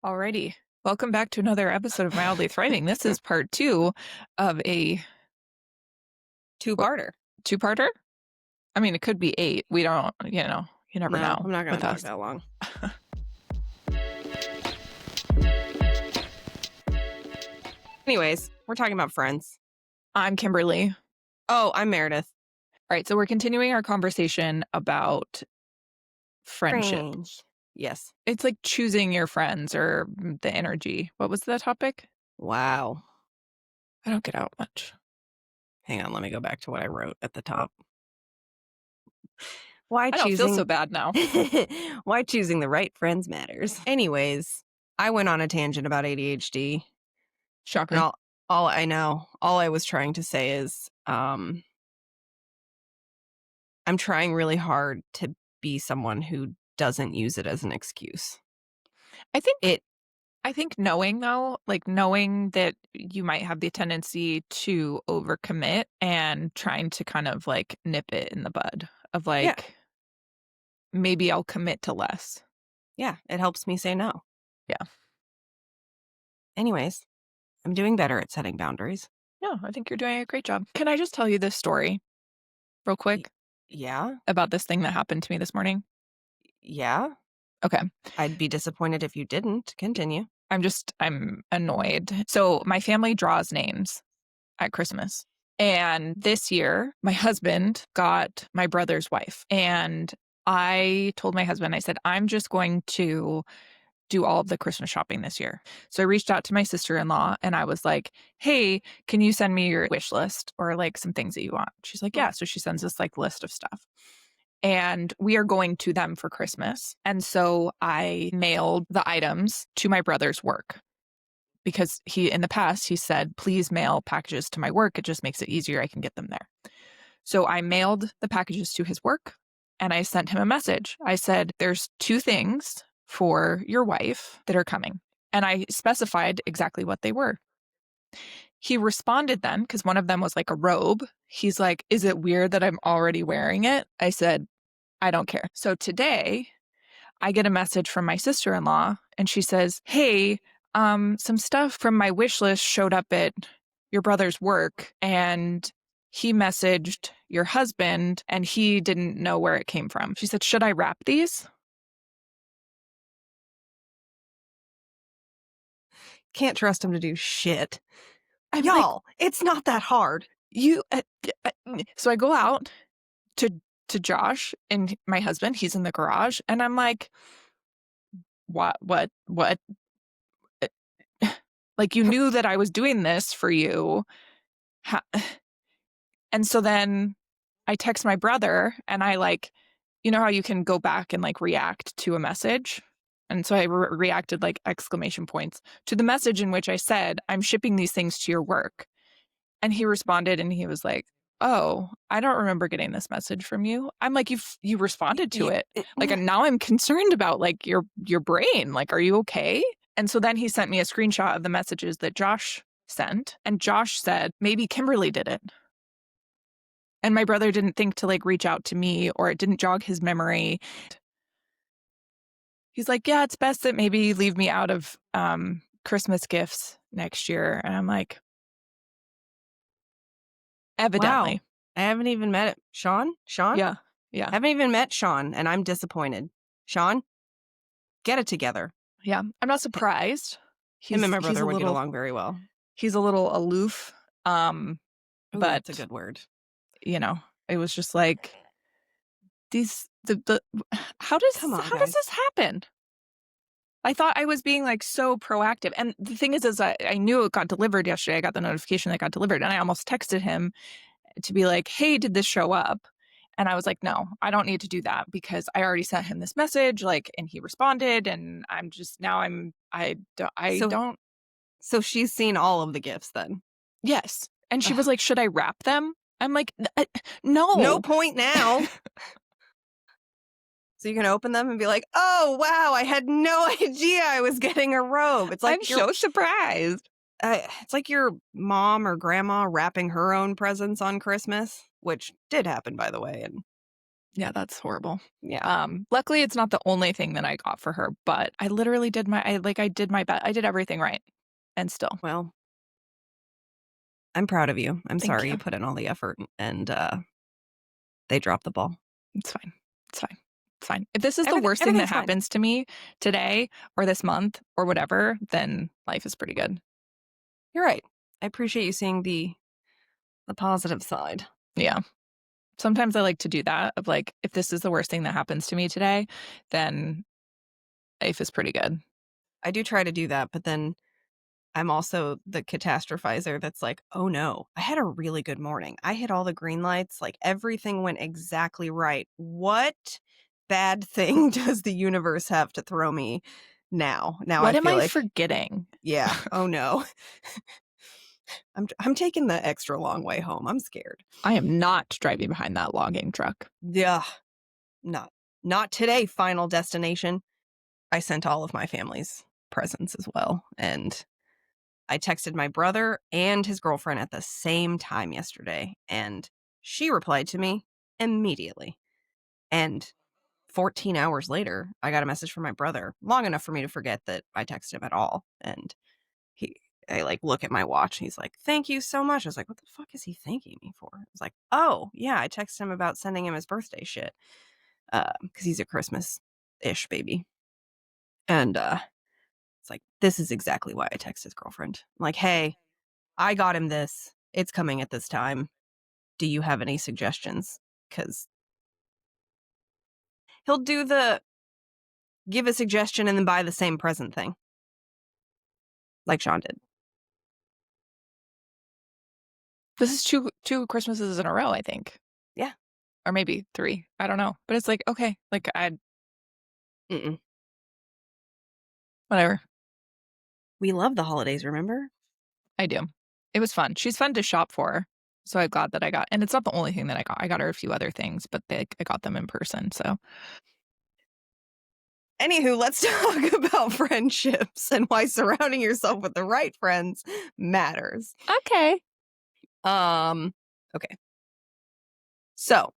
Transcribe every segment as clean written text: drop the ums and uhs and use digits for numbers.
Alrighty. Welcome back to another episode of Mildly Thriving. This is part 2 of a Two-parter. two-parter. I mean, it could be 8. We don't, you never know. I'm not going with to talk us. that long. Anyways, we're talking about friends. I'm Kimberly. Oh, I'm Meredith. All right, so we're continuing our conversation about friendship. Cringe. Yes. It's like choosing your friends or the energy. What was the topic? Wow. I don't get out much. Hang on, let me go back to what I wrote at the top. Why I don't choosing feel so bad now. Why choosing the right friends matters. Anyways, I went on a tangent about ADHD. Shocker. And all I was trying to say is I'm trying really hard to be someone who doesn't use it as an excuse. I think knowing though, like knowing that you might have the tendency to overcommit and trying to kind of like nip it in the bud of like, maybe I'll commit to less. Yeah, it helps me say no. Yeah. Anyways, I'm doing better at setting boundaries. Yeah, I think you're doing a great job. Can I just tell you this story real quick Yeah? about this thing that happened to me this morning? Yeah? Okay. I'd be disappointed if you didn't. Continue. I'm annoyed. So my family draws names at Christmas. And this year, my husband got my brother's wife. And I told my husband, I said, I'm just going to do all of the Christmas shopping this year. So I reached out to my sister-in-law and I was like, hey, can you send me your wish list or like some things that you want? She's like, yeah. So she sends this like list of stuff. And we are going to them for Christmas. And so I mailed the items to my brother's work because in the past, he said, please mail packages to my work. It just makes it easier. I can get them there. So I mailed the packages to his work and I sent him a message. I said, there's 2 things for your wife that are coming. And I specified exactly what they were. He responded then, because one of them was like a robe. He's like, is it weird that I'm already wearing it? I said, I don't care. So today I get a message from my sister-in-law and she says, hey, some stuff from my wish list showed up at your brother's work and he messaged your husband and he didn't know where it came from. She said, should I wrap these? Can't trust him to do shit. I'm Y'all, it's not that hard. So I go out to Josh and my husband, he's in the garage, and I'm like, what? Like, you knew that I was doing this for you. And so then I text my brother and I like, you know how you can go back and like react to a message? And so I reacted like exclamation points to the message in which I said, I'm shipping these things to your work. And he responded and he was like, oh, I don't remember getting this message from you. I'm like, you responded to it. Like, and now I'm concerned about like your brain. Like, are you okay? And so then he sent me a screenshot of the messages that Josh sent. And Josh said, maybe Kimberly did it. And my brother didn't think to like reach out to me, or it didn't jog his memory. He's like, yeah, it's best that maybe you leave me out of Christmas gifts next year. And I'm like, evidently. Wow. I haven't even met it. Sean? Yeah. I haven't even met Sean and I'm disappointed. Sean, get it together. Yeah. I'm not surprised. Him and my brother would get along very well. He's a little aloof. Ooh, but that's a good word. You know, it was just like how does this happen? I thought I was being like so proactive. And the thing is I knew it got delivered yesterday. I got the notification that got delivered and I almost texted him to be like, hey, did this show up? And I was like, no, I don't need to do that because I already sent him this message, like, and he responded and I'm just, now I don't. So she's seen all of the gifts then? Yes. And she was like, should I wrap them? I'm like, no. No point now. So you can open them and be like, oh, wow, I had no idea I was getting a robe. It's like I'm so surprised. It's like your mom or grandma wrapping her own presents on Christmas, which did happen, by the way. And Yeah, that's horrible. Yeah. Luckily it's not the only thing that I got for her, but I literally did I did my best. I did everything right. And still, Well, I'm proud of you. I'm thank sorry you you. put in all the effort and they dropped the ball. It's fine. It's fine. It's fine. If this is the worst thing that Everything's fine. happens to me today or this month or whatever, then life is pretty good. You're right. I appreciate you seeing the positive side. Yeah. Sometimes I like to do that of like, if this is the worst thing that happens to me today, then life is pretty good. I do try to do that, but then I'm also the catastrophizer that's like, oh no, I had a really good morning. I hit all the green lights. Like everything went exactly right. What bad thing does the universe have to throw me now? Now I What am feel I like, forgetting? yeah, oh no. I'm taking the extra long way home. I'm scared. I am not driving behind that logging truck. Yeah, not not today, final destination. I sent all of my family's presents as well. And I texted my brother and his girlfriend at the same time yesterday, and she replied to me immediately. And 14 hours later, I got a message from my brother, long enough for me to forget that I texted him at all. And I like look at my watch and he's like, "Thank you so much." I was like, "What the fuck is he thanking me for?" I was like, "Oh, yeah, I texted him about sending him his birthday shit. Because he's a Christmas-ish baby." And it's like, this is exactly why I text his girlfriend. I'm like, "Hey, I got him this. It's coming at this time. Do you have any suggestions?" Because he'll do the give a suggestion and then buy the same present thing, like Sean did. This is two Christmases in a row, I think. Yeah. Or maybe 3. I don't know. But it's like, okay, like Mm-mm. whatever. We love the holidays, remember? I do. It was fun. She's fun to shop for. So I'm glad that I got, and it's not the only thing that I got. I got her a few other things, but I got them in person. So Anywho, let's talk about friendships and why surrounding yourself with the right friends matters. okay. Okay. So,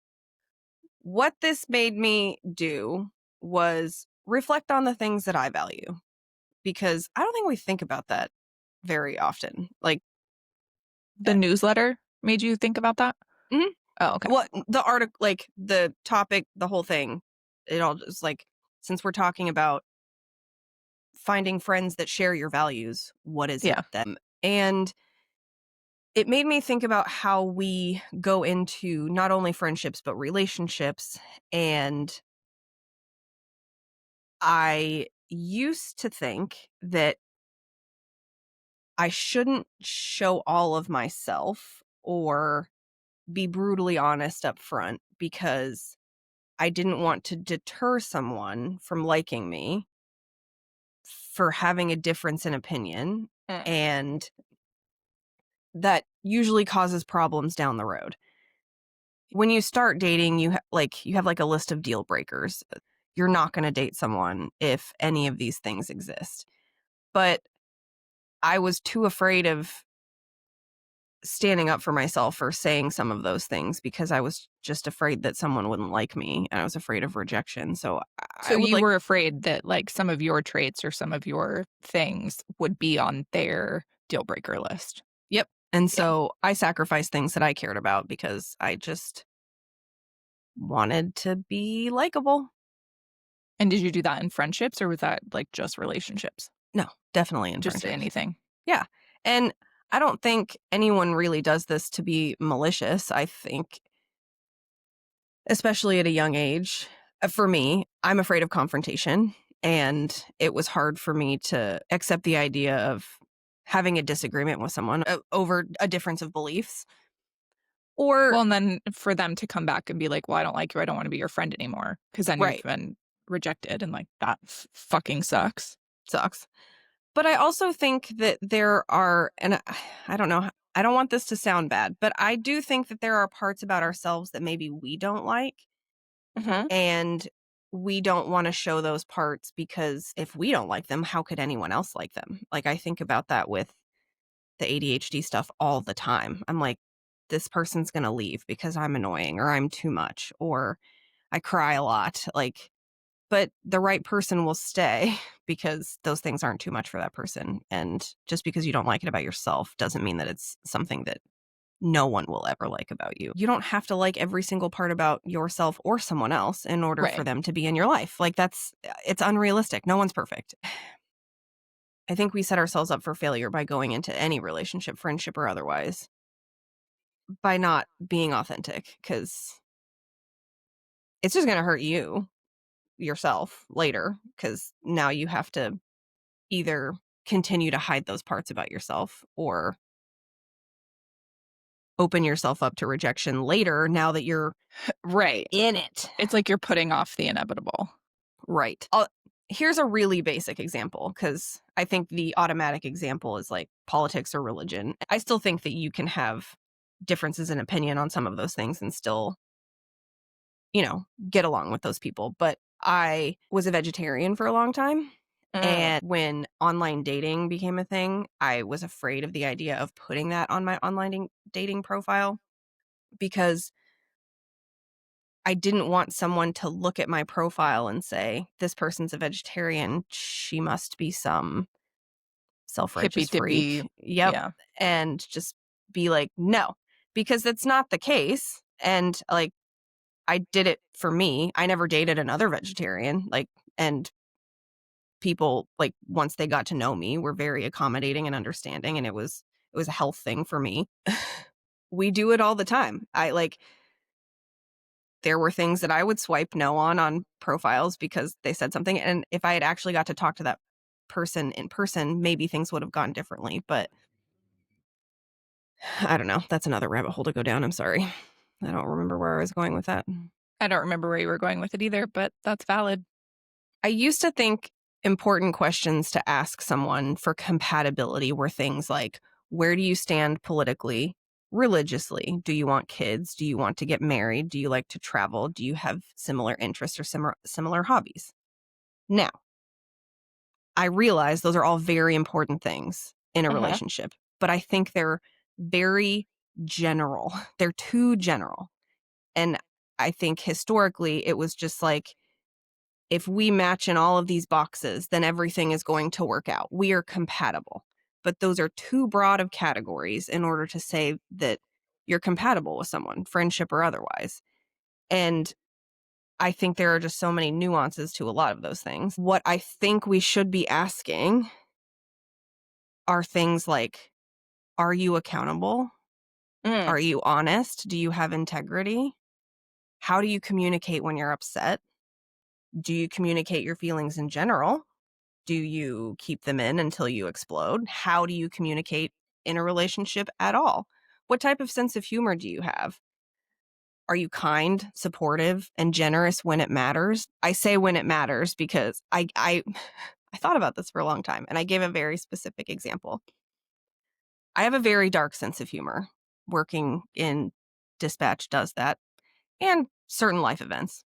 what this made me do was reflect on the things that I value because I don't think we think about that very often. Like, The newsletter made you think about that? mhm. Oh, okay. What the article, like the topic, the whole thing, it all just like, since we're talking about finding friends that share your values, what is it Yeah. then? And it made me think about how we go into not only friendships, but relationships. And I used to think that I shouldn't show all of myself or be brutally honest up front because I didn't want to deter someone from liking me for having a difference in opinion. Mm. And that usually causes problems down the road. When you start dating, you have like a list of deal breakers. You're not going to date someone if any of these things exist. But I was too afraid of standing up for myself or saying some of those things because I was just afraid that someone wouldn't like me and I was afraid of rejection. So So I would you like, were afraid that like some of your traits or some of your things would be on their deal breaker list. yep. And Yeah. so I sacrificed things that I cared about because I just wanted to be likable. And did you do that in friendships or was that like just relationships? No, definitely in Just friendships. anything? Yeah. And I don't think anyone really does this to be malicious. I think, especially at a young age, for me, I'm afraid of confrontation. And it was hard for me to accept the idea of having a disagreement with someone over a difference of beliefs. Or, Well, and then for them to come back and be like, well, I don't like you. I don't want to be your friend anymore. Because then you've right, been rejected and like that fucking sucks. sucks. But I also think that there are, and I don't know, I don't want this to sound bad, but I do think that there are parts about ourselves that maybe we don't like. Mm-hmm. And we don't want to show those parts because if we don't like them, how could anyone else like them? Like, I think about that with the ADHD stuff all the time. I'm like, this person's going to leave because I'm annoying or I'm too much or I cry a lot. But the right person will stay because those things aren't too much for that person. And just because you don't like it about yourself doesn't mean that it's something that no one will ever like about you. You don't have to like every single part about yourself or someone else in order for Right. them to be in your life. It's unrealistic. No one's perfect. I think we set ourselves up for failure by going into any relationship, friendship or otherwise, by not being authentic, because it's just going to hurt yourself later, because now you have to either continue to hide those parts about yourself or open yourself up to rejection later now that you're Right. in it. It's like you're putting off the inevitable. Right. Here's a really basic example, because I think the automatic example is like politics or religion. I still think that you can have differences in opinion on some of those things and still, get along with those people. But I was a vegetarian for a long time. And when online dating became a thing, I was afraid of the idea of putting that on my online dating profile, because I didn't want someone to look at my profile and say, this person's a vegetarian. She must be some Hippy self-righteous dippy. freak. Yep. Yeah. And just be like, no, because that's not the case. And I did it for me. I never dated another vegetarian. And people, once they got to know me, were very accommodating and understanding. And it was a health thing for me. We do it all the time. There were things that I would swipe no on profiles because they said something. And if I had actually got to talk to that person in person, maybe things would have gone differently. But I don't know. That's another rabbit hole to go down. I'm sorry. I don't remember where I was going with that. I don't remember where you were going with it either, but that's valid. I used to think important questions to ask someone for compatibility were things like, where do you stand politically, religiously? Do you want kids? Do you want to get married? Do you like to travel? Do you have similar interests or similar hobbies? Now, I realize those are all very important things in a relationship, but I think they're very general. They're too general. And I think historically it was just like, if we match in all of these boxes, then everything is going to work out. We are compatible. But those are too broad of categories in order to say that you're compatible with someone, friendship or otherwise. And I think there are just so many nuances to a lot of those things. What I think we should be asking are things like, are you accountable? Are you honest? Do you have integrity? How do you communicate when you're upset? Do you communicate your feelings in general? Do you keep them in until you explode? How do you communicate in a relationship at all? What type of sense of humor do you have? Are you kind, supportive, and generous when it matters? I say when it matters because I thought about this for a long time, and I gave a very specific example. I have a very dark sense of humor. Working in dispatch does that, and certain life events.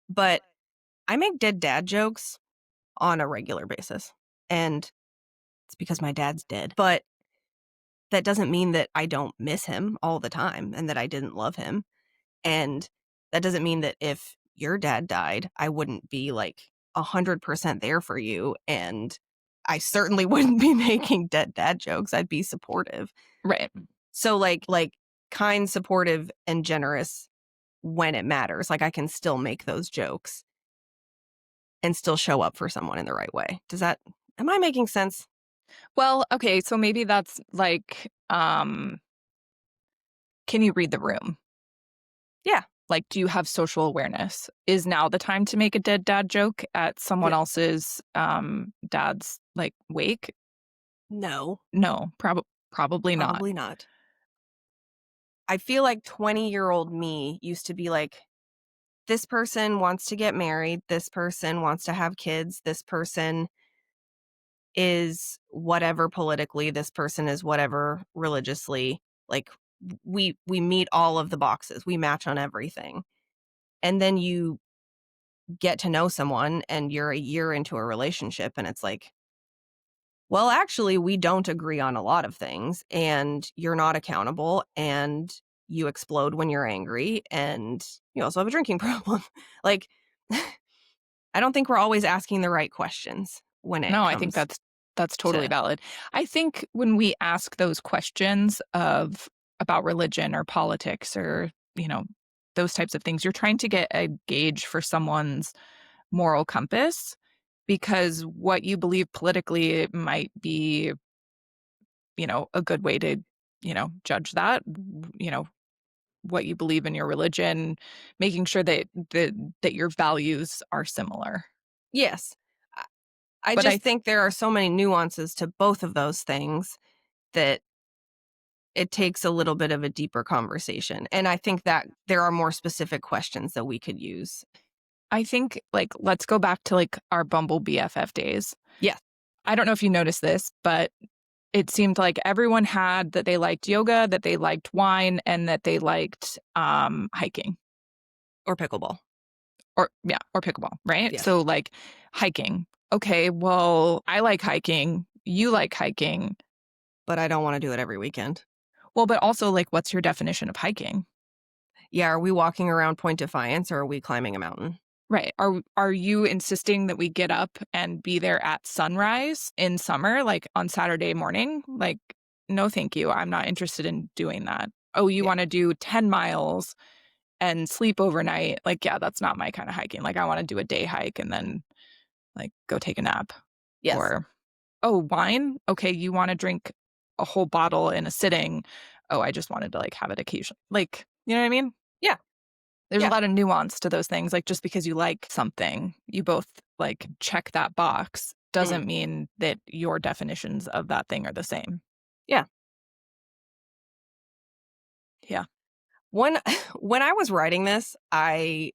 But I make dead dad jokes on a regular basis, and it's because my dad's dead. But that doesn't mean that I don't miss him all the time and that I didn't love him. And that doesn't mean that if your dad died, I wouldn't be 100% there for you. And I certainly wouldn't be making dead dad jokes. I'd be supportive. Right. So like kind, supportive, and generous when it matters. I can still make those jokes and still show up for someone in the right way. Am I making sense? Well, okay, so maybe that's can you read the room? Yeah. Do you have social awareness? Is now the time to make a dead dad joke at someone Yeah. else's dad's wake? No. No, probably not. Probably not. I feel like 20-year-old me used to be like, this person wants to get married. This person wants to have kids. This person is whatever politically. This person is whatever religiously. We meet all of the boxes. We match on everything. And then you get to know someone and you're a year into a relationship and it's like, well, actually, we don't agree on a lot of things and you're not accountable and you explode when you're angry, and you also have a drinking problem. Like, I don't think we're always asking the right questions when it No, I think comes that's totally to valid. I think when we ask those questions of about religion or politics or, those types of things, you're trying to get a gauge for someone's moral compass because what you believe politically might be, a good way to, judge that, what you believe in your religion, making sure that your values are similar. yes. I I But just think there are so many nuances to both of those things that it takes a little bit of a deeper conversation, and I think that there are more specific questions that we could use. I think, like, let's go back to, like, our Bumble BFF days. Yes, I don't know if you noticed this, but it seemed like everyone had that they liked yoga, that they liked wine, and that they liked, hiking or pickleball. or pickleball, right? Yes, So, like, hiking. Okay, well, I like hiking, you like hiking. but I don't wanna do it every weekend. Well, but also, like, what's your definition of hiking? Yeah, are we walking around Point Defiance or are we climbing a mountain? Right. Are you insisting that we get up and be there at sunrise in summer, like, on Saturday morning? Like, no, thank you. I'm not interested in doing that. Oh, you Yeah. wanna do 10 miles and sleep overnight? Like, yeah, that's not my kinda hiking. Like, I wanna do a day hike and then, like, go take a nap. Yes. Or, "Oh, wine? Okay, you wanna drink a whole bottle in a sitting. Oh, I just wanted to, like, have it occasion" like, you know what I mean? Yeah, There's a yeah, lot of nuance to those things, like, just because you like something, you both, like, check that box, mhm, doesn't mean that your definitions of that thing are the same. yeah. Yeah. When when I was writing this, I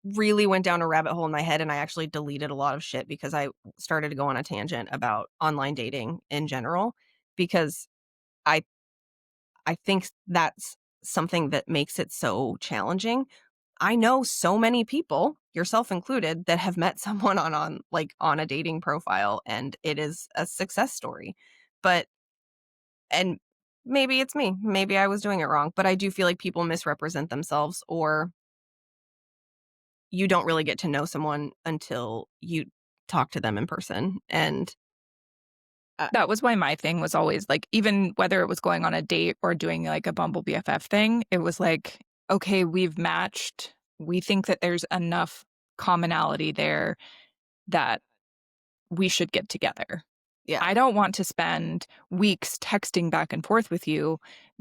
really went down a rabbit hole in my head, and I actually deleted a lot of shit because I started to go on a tangent about online dating in general, because I I think that's something that makes it so challenging. I know so many people, yourself included, that have met someone on a dating profile, and it is a success story. But and maybe it's me, maybe I was doing it wrong, but I do feel like people misrepresent themselves, or you don't really get to know someone until you talk to them in person, and That was why my thing was always, like, even whether it was going on a date or doing, like, a Bumble BFF thing, it was like, "Okay, we've matched. We think that there's enough commonality there that we should get together." yeah, I don't want to spend weeks texting back and forth with you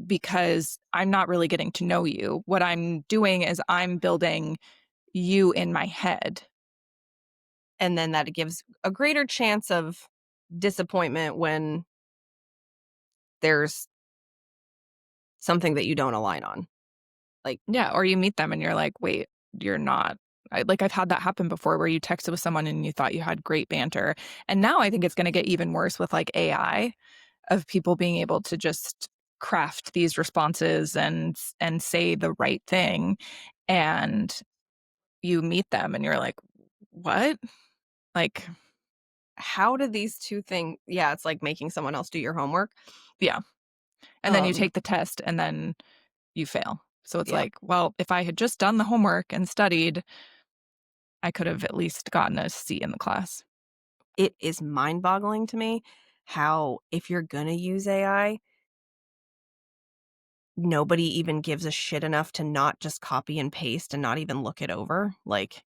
because I'm not really getting to know you. What I'm doing is I'm building you in my head. and then that gives a greater chance of disappointment when there's something that you don't align on. Like, Yeah, or you meet them and you're like, "Wait, you're not." I've had that happen before where you texted with someone and you thought you had great banter. And now I think it's gonna get even worse with, like, AI, of people being able to just craft these responses and say the right thing, and you meet them and you're like, "What?" Like, how do these 2 things, yeah, it's like making someone else do your homework. yeah. And then you Um, take the test and then you fail. So it's yeah, like, well, if I had just done the homework and studied, I could have at least gotten a C in the class. it is mind-boggling to me how, if you're gonna use AI, nobody even gives a shit enough to not just copy and paste and not even look it over. Like,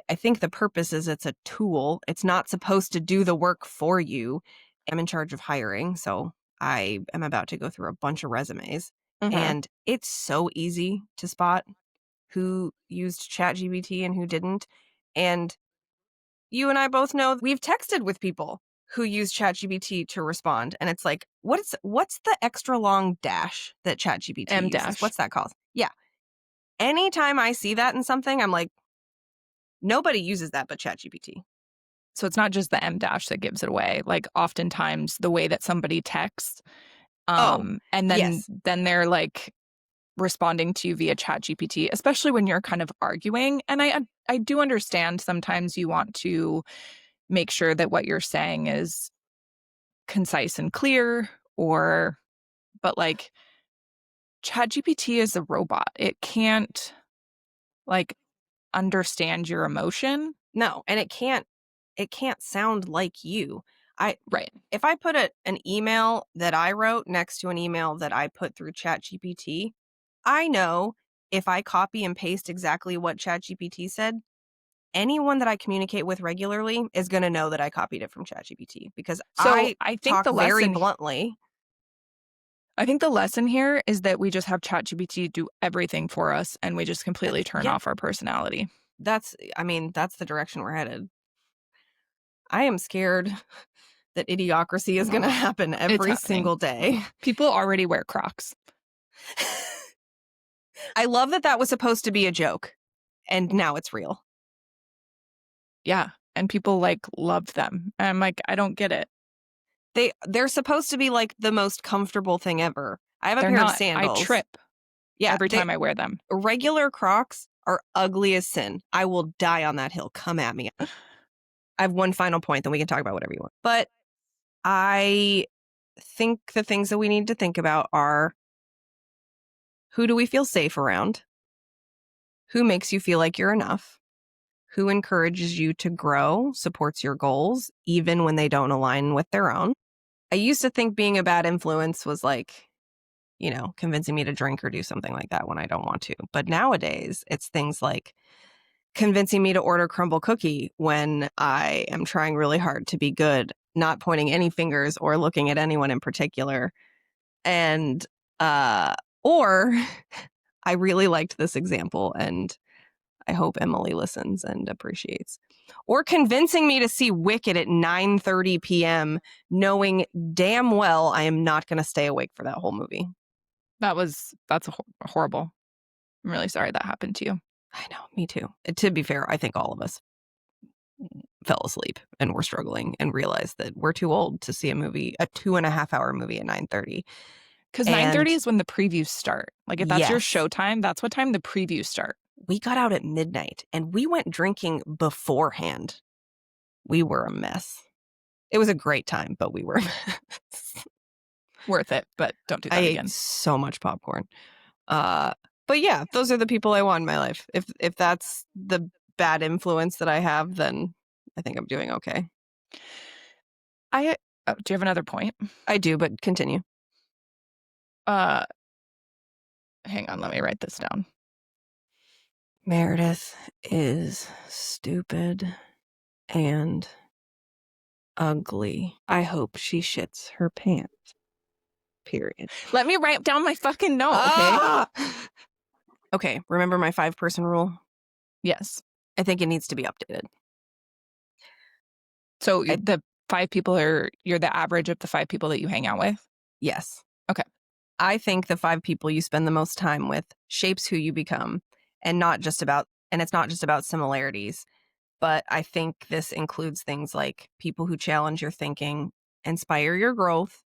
I think the purpose is it's a tool. It's not supposed to do the work for you. I'm in charge of hiring, so I am about to go through a bunch of resumes, Mhm. and it's so easy to spot who used ChatGPT and who didn't. And you and I both know we've texted with people who use ChatGPT to respond, and it's like, what's the extra long dash that ChatGPT M uses? dash. What's that called? Yeah. Anytime I see that in something, I'm like, nobody uses that but ChatGPT. So it's not just the M dash that gives it away. Like, oftentimes the way that somebody texts, Oh, and then yes. then they're, like, responding to you via ChatGPT, especially when you're kind of arguing, and I do understand sometimes you want to make sure that what you're saying is concise and clear, or but, like, ChatGPT is a robot. It can't like understand your emotion. No, and it can't sound like you. I Right. If I put an email that I wrote next to an email that I put through ChatGPT, I know if I copy and paste exactly what ChatGPT said, anyone that I communicate with regularly is going to know that I copied it from ChatGPT because So I I think talk the very lesson bluntly. I think the lesson here is that we just have ChatGPT do everything for us and we just completely turn Yeah, off our personality. that's the direction we're headed. I am scared that idiocracy is going to happen It's every happening. single day. People already wear Crocs. I love that was supposed to be a joke and now it's real. Yeah. And people like loved them. And I'm like, I don't get it. They're supposed to be like the most comfortable thing ever. I have a They're pair of not. I sandals. trip Yeah, every time I wear them. regular Crocs are ugly as sin. I will die on that hill. Come at me. I have one final point, then we can talk about whatever you want. But I think the things that we need to think about are, who do we feel safe around? Who makes you feel like you're enough? Who encourages you to grow, supports your goals, even when they don't align with their own? I used to think being a bad influence was like, convincing me to drink or do something like that when I don't want to. But nowadays, it's things like convincing me to order crumble cookie when I am trying really hard to be good, not pointing any fingers or looking at anyone in particular. And, or I really liked this example and I hope Emily listens and appreciates. Or convincing me to see Wicked at 9:30 p.m., knowing damn well I am not going to stay awake for that whole movie. That's horrible. I'm really sorry that happened to you. I know, me too. To be fair, I think all of us fell asleep and were struggling and realized that we're too old to see a 2.5 hour movie at 9:30. Because 9:30 And is when the previews start. Like if that's your yes, showtime, that's what time the previews start. we got out at midnight and we went drinking beforehand. We were a mess. It was a great time, but we were a mess. Worth it, but don't do I that ate again. so much popcorn. But yeah, those are the people I want in my life. If that's the bad influence that I have, then I think I'm doing okay. Do you have another point? I do, but continue. Uh, Hang on, let me write this down. Meredith is stupid and ugly. I hope she shits her pants. Period. Let me write down my fucking note, okay? Ah! Okay, remember my 5-person rule? Yes. I think it needs to be updated. So the 5 people you're the average of the 5 people that you hang out with? Yes. Okay. I think the 5 people you spend the most time with shapes who you become, and it's not just about similarities, but I think this includes things like people who challenge your thinking, inspire your growth,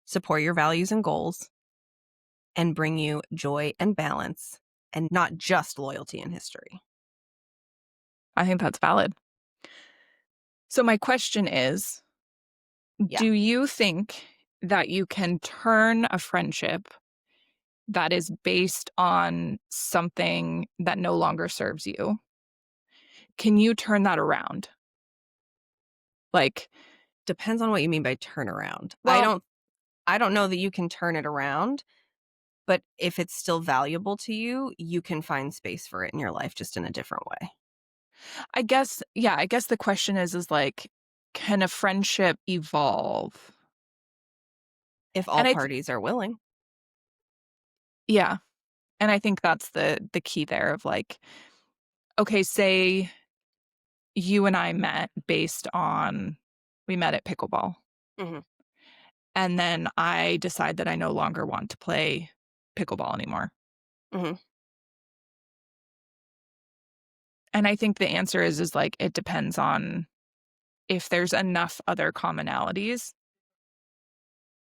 support your values and goals, and bring you joy and balance, and not just loyalty and history. I think that's valid. So my question is, Yeah. do you think that you can turn a friendship that is based on something that no longer serves you? Can you turn that around? Like, Depends on what you mean by turnaround. well, I don't know that you can turn it around, but if it's still valuable to you, you can find space for it in your life just in a different way. I guess the question is like, can a friendship evolve? If all And parties are willing. yeah. And I think that's the key there of like, okay, say you and I met we met at pickleball. Mhm. And then I decide that I no longer want to play pickleball anymore. Mhm. And I think the answer is like, it depends on if there's enough other commonalities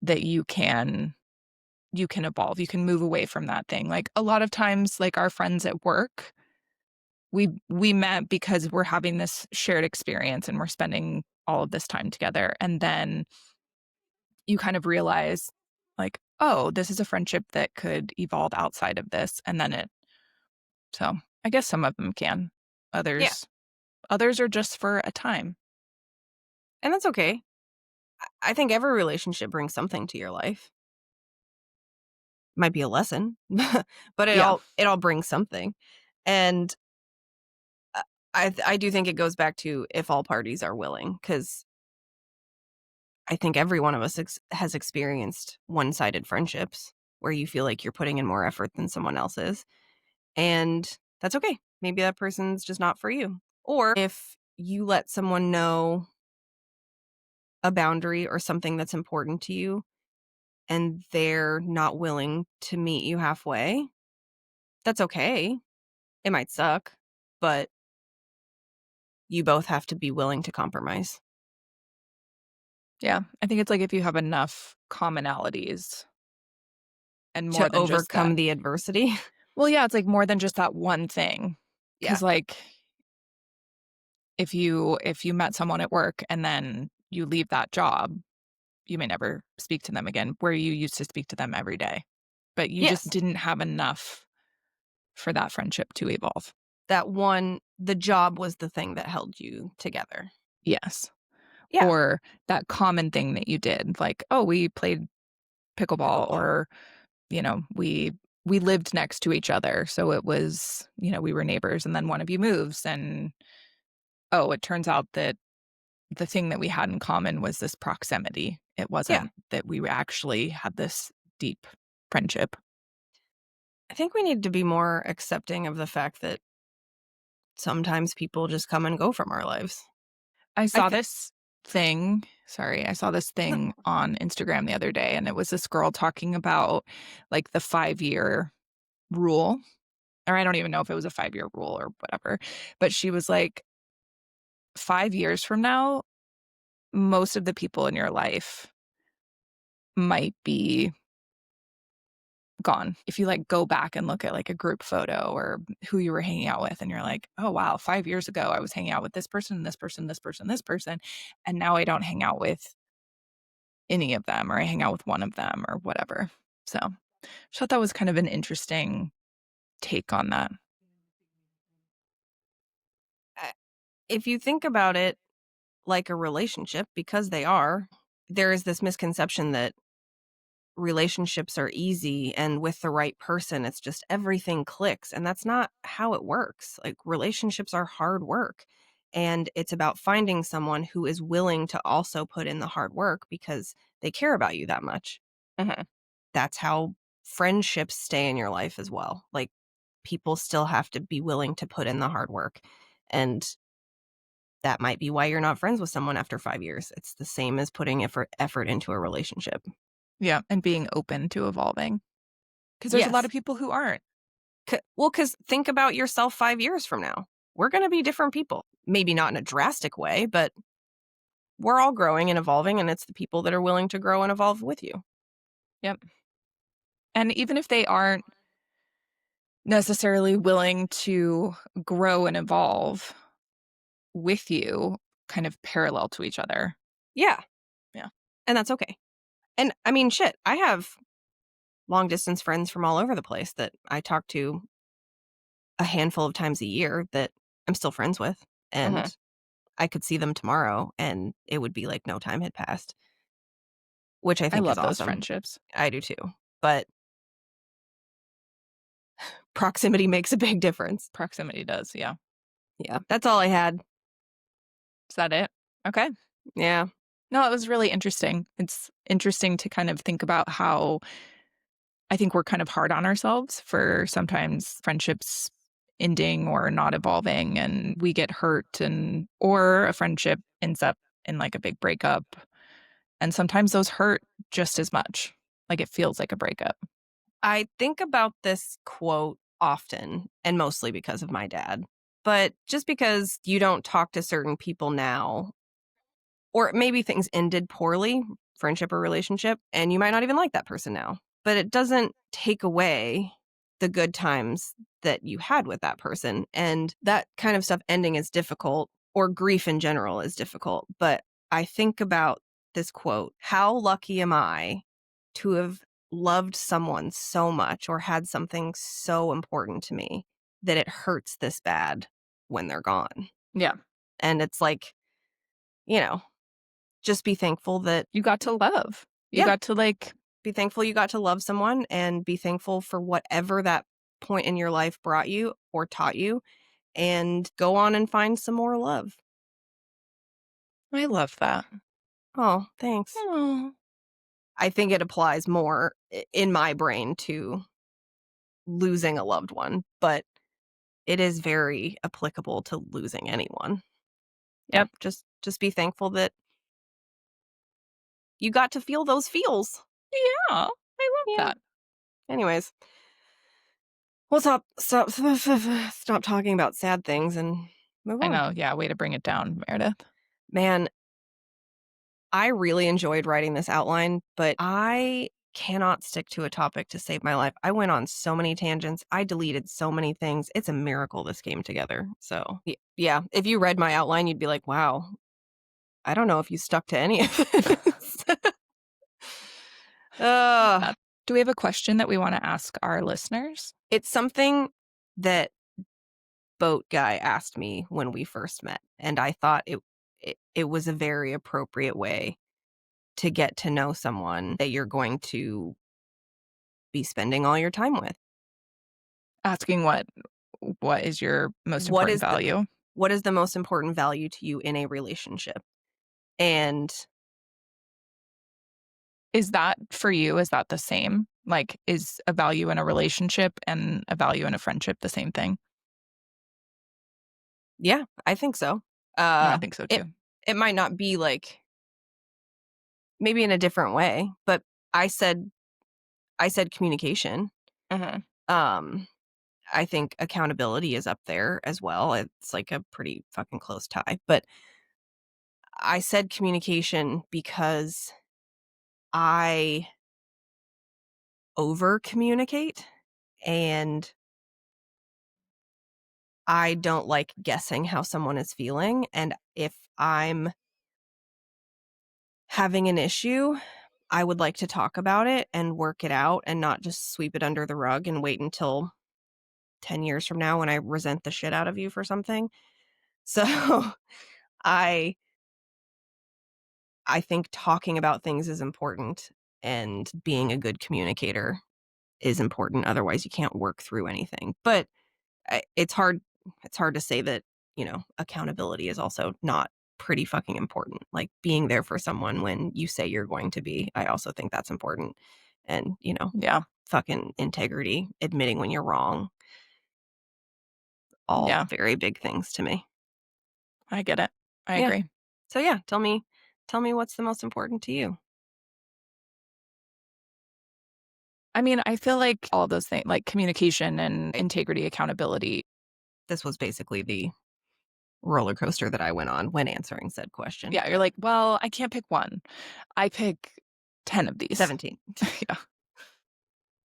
that you can evolve, you can move away from that thing. Like a lot of times, like our friends at work, we met because we're having this shared experience and we're spending all of this time together. And then you kind of realize like, oh, this is a friendship that could evolve outside of this. And then so I guess some of them can. Yeah. Others are just for a time. And that's okay. I think every relationship brings something to your life. Might be a lesson, but it Yeah. all brings something. And uh, I do think it goes back to if all parties are willing, because I think every one of us has experienced one-sided friendships where you feel like you're putting in more effort than someone else is, and that's okay. Maybe that person's just not for you. Or if you let someone know a boundary or something that's important to you and they're not willing to meet you halfway, that's okay. It might suck, but you both have to be willing to compromise Yeah. I think it's like if you have enough commonalities and to more than just that. overcome the adversity. Well, yeah, it's like more than just that one thing. Yeah. Cause like if you met someone at work and then you leave that job, you may never speak to them again where you used to speak to them every day. But you just Yes. didn't have enough for that friendship to evolve. The job was the thing that held you together. Yes. Yeah. Or that common thing that you did, like, oh, we played pickleball Pickleball. or, we lived next to each other. So it was, we were neighbors and then one of you moves and oh, it turns out that the thing that we had in common was this proximity. It Yeah. wasn't that we actually had this deep friendship. I think we need to be more accepting of the fact that sometimes people just come and go from our lives. I I saw think this thing I saw this thing on Instagram the other day, and it was this girl talking about, like, the 5-year rule, or I don't even know if it was a 5-year rule or whatever, but she was like, "5 years from now, most of the people in your life might be gone." If you, like, go back and look at, like, a group photo or who you were hanging out with, and you're like, "Oh, wow, 5 years ago, I was hanging out with this person, this person, this person, this person, and now I don't hang out with any of them, or I hang out with one of them or whatever." So, I thought that was kind of an interesting take on that. uh, if you think about it like a relationship, because they are, there is this misconception that relationships are easy and with the right person, it's just everything clicks. And that's not how it works. Like relationships are hard work. And it's about finding someone who is willing to also put in the hard work because they care about you that much. Mhm. That's how friendships stay in your life as well. Like people still have to be willing to put in the hard work. And that might be why you're not friends with someone after 5 years. It's the same as putting effort into a relationship. Yeah, and being open to evolving, because there's a lot Yes. of people who aren't. Because think about yourself 5 years from now. We're gonna be different people. Maybe not in a drastic way, but we're all growing and evolving, and it's the people that are willing to grow and evolve with you. Yep. And even if they aren't necessarily willing to grow and evolve with you, kind of parallel to each other. Yeah, Yeah. and that's okay. And I mean, shit, I have long distance friends from all over the place that I talk to a handful of times a year that I'm still friends with, Mhm. and I could see them tomorrow, and it would be like no time had passed, which I I think is love those awesome. friendships. I do too, but proximity makes a big difference. Proximity does, yeah. Yeah, that's all I had. Is that it? Okay. Yeah. No, it was really interesting. It's interesting to kind of think about how I think we're kind of hard on ourselves for sometimes friendships ending or not evolving, and we get hurt, and or a friendship ends up in like a big breakup. And sometimes those hurt just as much. Like it feels like a breakup. I think about this quote often, and mostly because of my dad. But just because you don't talk to certain people now, or maybe things ended poorly, friendship or relationship, and you might not even like that person now, but it doesn't take away the good times that you had with that person. And that kind of stuff ending is difficult, or grief in general is difficult. But I think about this quote: how lucky am I to have loved someone so much or had something so important to me that it hurts this bad when they're gone. Yeah. And it's like, you know, just be thankful that, You got to love. You yeah, got to like, be thankful you got to love someone and be thankful for whatever that point in your life brought you or taught you and go on and find some more love. I love that. Oh, thanks. Oh, I think it applies more in my brain to losing a loved one, but it is very applicable to losing anyone. Yeah, yep. just be thankful that you got to feel those feels. Yeah. I love Yeah. that. Anyways, we'll stop talking about sad things and move I on. know. Yeah. Way to bring it down, Meredith. Man, I really enjoyed writing this outline, but I cannot stick to a topic to save my life. I went on so many tangents. I deleted so many things. It's a miracle this came together. So, yeah, if you read my outline, you'd be like, wow, I don't know if you stuck to any of this. uh, Do we have a question that we want to ask our listeners? it's something that boat guy asked me when we first met, and I thought it was a very appropriate way to get to know someone that you're going to be spending all your time with. Asking what is your most What important is the value? what is the most important value to you in a relationship? And Is that for you? Is that the same? Like, is a value in a relationship and a value in a friendship the same thing? yeah, I think so. Yeah, I think so It too. it might not be like maybe in a different way, but I said I said communication. Mhm. Um, I think accountability is up there as well. It's like a pretty fucking close tie. But I said communication because I over communicate and I don't like guessing how someone is feeling. And if I'm having an issue, I would like to talk about it and work it out and not just sweep it under the rug and wait until 10 years from now when I resent the shit out of you for something. So I I think talking about things is important and being a good communicator is important. Otherwise, you can't work through anything. But it's hard to say that, accountability is also not pretty fucking important. Like being there for someone when you say you're going to be. I also think that's important. And, Yeah. fucking integrity, admitting when you're wrong, all Yeah. very big things to me. I get it. I Yeah. agree. So yeah, tell me what's the most important to you. I mean, I feel like all of those things, like communication and integrity, accountability. This was basically the roller coaster that I went on when answering said question. Yeah, you're like, well, I can't pick one. I pick 10 of these. 17. Yeah.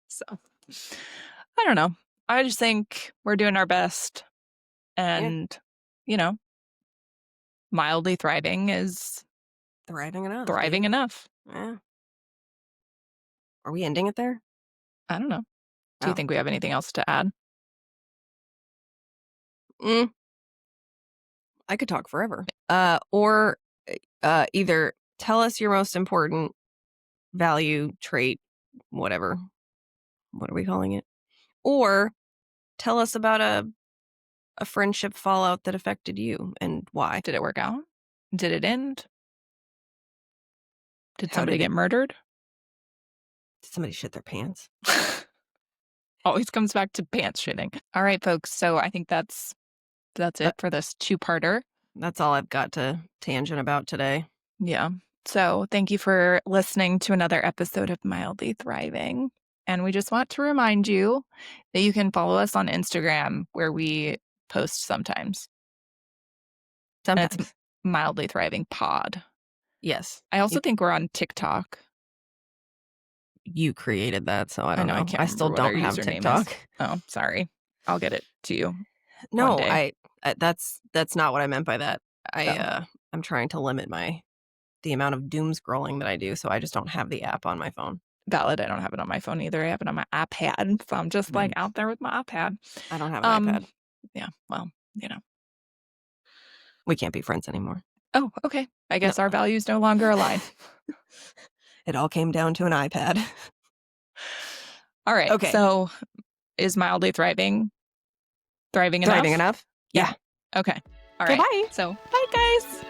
So I don't know. I just think we're doing our best Yeah, and, you know, mildly thriving is thriving enough, thriving dude. enough. Yeah. Are we ending it there? I don't know. Do you Oh, think we have okay. anything else to add? Mm, I could talk forever. Or either tell us your most important value, trait, whatever. What are we calling it? Or tell us about a friendship fallout that affected you and why. Did it work out? Did it end? Did How somebody did get murdered? somebody shit their pants? Always comes back to pants shitting. All right, folks. So I think that's it That, for this two-parter. that's all I've got to tangent about today. Yeah. So thank you for listening to another episode of Mildly Thriving. And we just want to remind you that you can follow us on Instagram where we post sometimes. And it's Sometimes. Mildly Thriving Pod. Yes. I also think we're on TikTok. You created that, so I I don't know I know. can't I remember still what our don't have username is. TikTok. Oh, sorry. I'll get it to you one No, day. that's not what I meant by that. Oh, I'm trying to limit the amount of doom scrolling that I do, so I just don't have the app on my phone. Valid. I don't have it on my phone either. I have it on my iPad. So I'm just like out there with my iPad. I don't have an iPad. Yeah. Well, We can't be friends anymore. Oh, okay. I guess our values no longer align. It all came down to an iPad. All right. Okay. So is mildly thriving enough? Thriving enough? Yeah. Okay. All right. Bye. So bye, guys.